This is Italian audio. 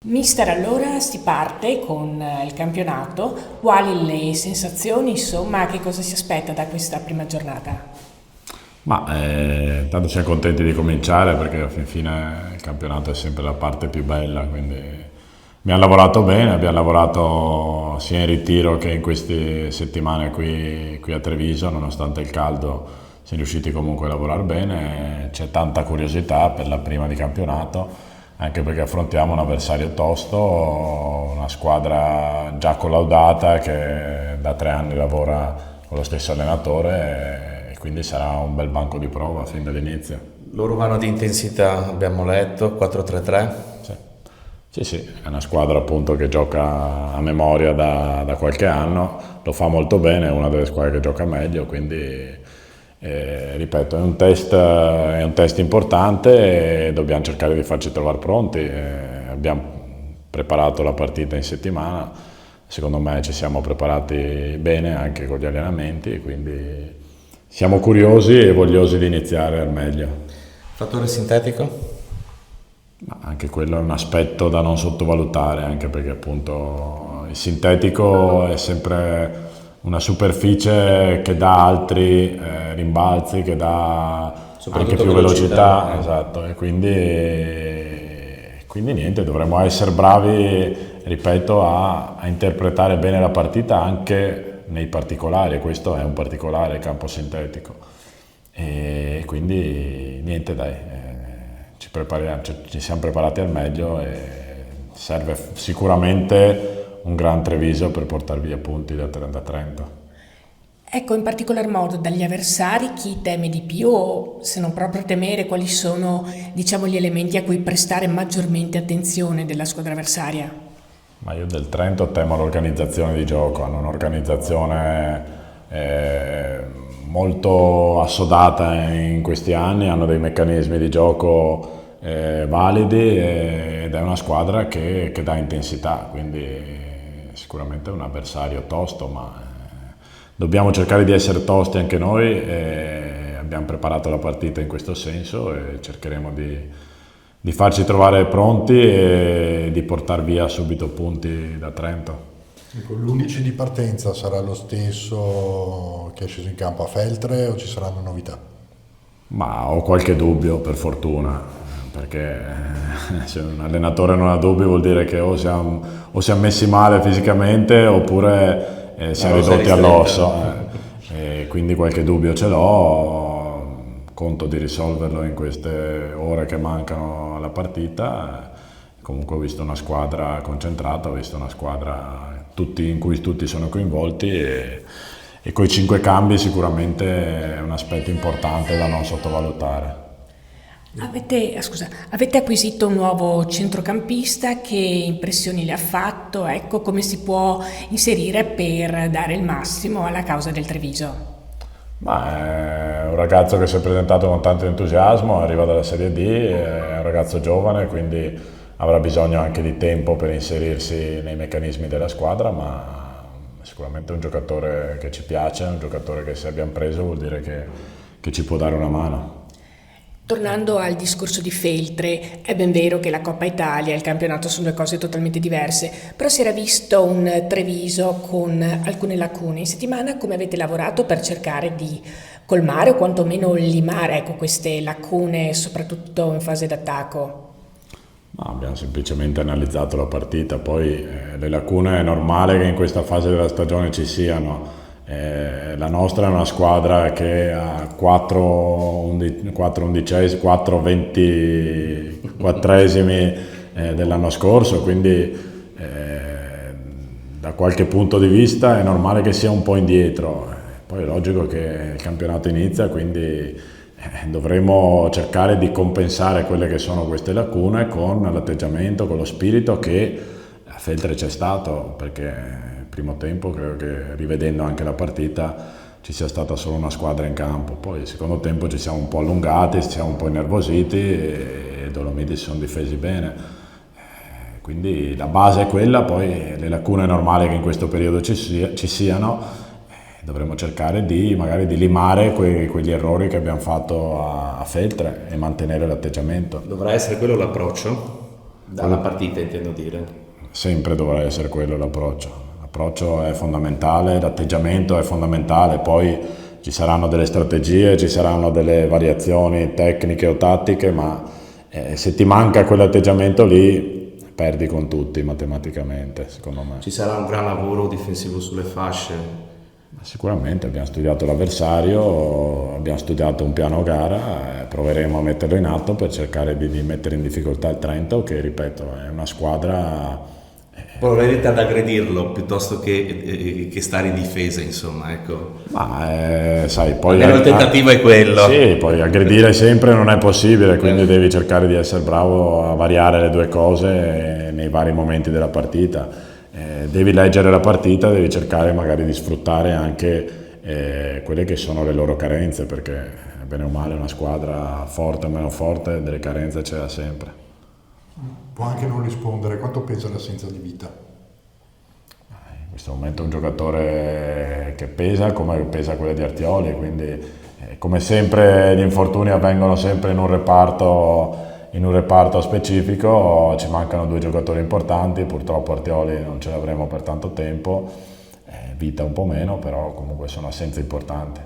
Mister, allora si parte con il campionato. Quali le sensazioni, insomma, che cosa si aspetta da questa prima giornata? Ma tanto siamo contenti di cominciare perché alla fin fine il campionato è sempre la parte più bella, quindi abbiamo lavorato bene, abbiamo lavorato sia in ritiro che in queste settimane qui a Treviso, nonostante il caldo siamo riusciti comunque a lavorare bene, c'è tanta curiosità per la prima di campionato, anche perché affrontiamo un avversario tosto, una squadra già collaudata che da 3 anni lavora con lo stesso allenatore e quindi sarà un bel banco di prova fin dall'inizio. Loro vanno di intensità, abbiamo letto, 4-3-3. Sì, sì, è una squadra appunto che gioca a memoria da qualche anno, lo fa molto bene, è una delle squadre che gioca meglio, quindi ripeto, è un test importante e dobbiamo cercare di farci trovare pronti. Abbiamo preparato la partita in settimana, secondo me ci siamo preparati bene anche con gli allenamenti, quindi siamo curiosi e vogliosi di iniziare al meglio. Fattore sintetico? Ma anche quello è un aspetto da non sottovalutare, anche perché appunto il sintetico è sempre una superficie che dà altri rimbalzi, che dà anche più velocità, esatto, e quindi niente, dovremmo essere bravi, ripeto, a interpretare bene la partita anche nei particolari, e questo è un particolare, il campo sintetico, e quindi niente dai, ci siamo preparati al meglio e serve sicuramente un gran Treviso per portare via punti da Trento. Ecco, in particolar modo dagli avversari chi teme di più o, se non proprio temere, quali sono, diciamo, gli elementi a cui prestare maggiormente attenzione della squadra avversaria? Ma io del Trento temo l'organizzazione di gioco, hanno un'organizzazione molto assodata in questi anni, hanno dei meccanismi di gioco validi ed è una squadra che dà intensità, quindi sicuramente è un avversario tosto, ma dobbiamo cercare di essere tosti anche noi e abbiamo preparato la partita in questo senso e cercheremo di farci trovare pronti e di portare via subito punti da Trento. Ecco, l'11 di partenza sarà lo stesso che è sceso in campo a Feltre o ci saranno novità? Ma ho qualche dubbio, per fortuna, perché se un allenatore non ha dubbi vuol dire che o siamo messi male fisicamente oppure siamo ridotti all'osso, e quindi qualche dubbio ce l'ho, conto di risolverlo in queste ore che mancano alla partita. Comunque ho visto una squadra concentrata, ho visto una squadra in cui tutti sono coinvolti e con i 5 cambi sicuramente è un aspetto importante da non sottovalutare. Avete acquisito un nuovo centrocampista, che impressioni le ha fatto? Ecco, come si può inserire per dare il massimo alla causa del Treviso? Ma è un ragazzo che si è presentato con tanto entusiasmo, arriva dalla Serie D, è un ragazzo giovane, quindi avrà bisogno anche di tempo per inserirsi nei meccanismi della squadra, ma sicuramente è un giocatore che ci piace, è un giocatore che se abbiamo preso vuol dire che ci può dare una mano. Tornando al discorso di Feltre, è ben vero che la Coppa Italia e il campionato sono due cose totalmente diverse, però si era visto un Treviso con alcune lacune. In settimana come avete lavorato per cercare di colmare o quantomeno limare, ecco, queste lacune, soprattutto in fase d'attacco? No, abbiamo semplicemente analizzato la partita, poi le lacune è normale che in questa fase della stagione ci siano. La nostra è una squadra che ha 4 24esimi dell'anno scorso, quindi da qualche punto di vista è normale che sia un po' indietro. Poi è logico che il campionato inizia, quindi dovremo cercare di compensare quelle che sono queste lacune con l'atteggiamento, con lo spirito che a Feltre c'è stato, perché primo tempo credo che, rivedendo anche la partita, ci sia stata solo una squadra in campo. Poi il secondo tempo ci siamo un po' allungati, ci siamo un po' innervositi e i Dolomiti si sono difesi bene, quindi la base è quella, poi le lacune è normale che in questo periodo ci siano, dovremo cercare magari di limare quegli errori che abbiamo fatto a Feltre e mantenere l'atteggiamento. Dovrà essere quello l'approccio? Dalla partita intendo dire. Sempre dovrà essere quello l'approccio. L'approccio è fondamentale, l'atteggiamento è fondamentale, poi ci saranno delle strategie, ci saranno delle variazioni tecniche o tattiche, ma se ti manca quell'atteggiamento lì perdi con tutti matematicamente, secondo me. Ci sarà un gran lavoro difensivo sulle fasce? Sicuramente abbiamo studiato l'avversario, abbiamo studiato un piano gara, proveremo a metterlo in atto per cercare di mettere in difficoltà il Trento, che ripeto è una squadra. Proverete ad aggredirlo piuttosto che stare in difesa, insomma, ecco. Ma sai, poi almeno il tentativo è quello. Sì, poi aggredire sempre non è possibile, quindi devi cercare di essere bravo a variare le due cose nei vari momenti della partita. Devi leggere la partita, devi cercare magari di sfruttare anche quelle che sono le loro carenze, perché bene o male una squadra forte o meno forte delle carenze ce l'ha sempre. Può anche non rispondere, quanto pesa l'assenza di Vita? In questo momento è un giocatore che pesa come pesa quella di Artioli, quindi come sempre gli infortuni avvengono sempre in un reparto specifico, ci mancano due giocatori importanti, purtroppo Artioli non ce l'avremo per tanto tempo, Vita un po' meno, però comunque sono assenze importanti.